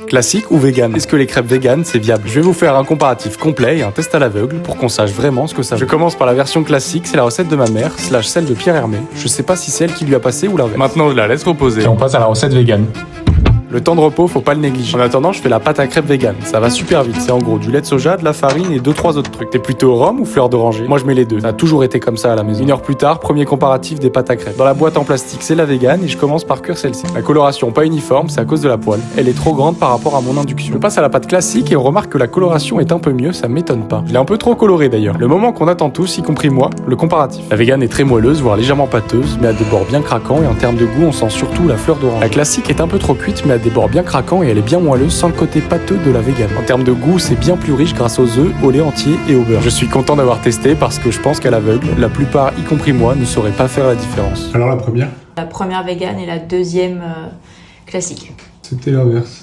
Classique ou vegan? Est-ce que les crêpes vegan c'est viable? Je vais vous faire un comparatif complet et un test à l'aveugle pour qu'on sache vraiment ce que ça vaut. Je commence par la version classique, c'est la recette de ma mère, / celle de Pierre Hermé. Je sais pas si c'est elle qui lui a passé ou l'inverse. Maintenant je la laisse reposer. Et on passe à la recette vegan. Le temps de repos, faut pas le négliger. En attendant, je fais la pâte à crêpes vegan. Ça va super vite. C'est en gros du lait de soja, de la farine et 2-3 autres trucs. T'es plutôt rhum ou fleur d'oranger? Moi, je mets les deux. Ça a toujours été comme ça à la maison. 1 heure plus tard, premier comparatif des pâtes à crêpes. Dans la boîte en plastique, c'est la vegan et je commence par cuire celle-ci. La coloration pas uniforme, c'est à cause de la poêle. Elle est trop grande par rapport à mon induction. Je passe à la pâte classique et on remarque que la coloration est un peu mieux, ça m'étonne pas. Je l'ai un peu trop colorée d'ailleurs. Le moment qu'on attend tous, y compris moi, le comparatif. La vegan est très moelleuse, voire légèrement pâteuse, mais à des bords bien craquants et en termes de goût, on sent surtout la fleur d'orange. La classique est un peu trop cuite, mais à des bords bien craquants et elle est bien moelleuse sans le côté pâteux de la vegan. En termes de goût, c'est bien plus riche grâce aux œufs, au lait entier et au beurre. Je suis content d'avoir testé parce que je pense qu'à l'aveugle, la plupart, y compris moi, ne sauraient pas faire la différence. Alors la première, La première vegan et la deuxième classique. c'était l'inverse.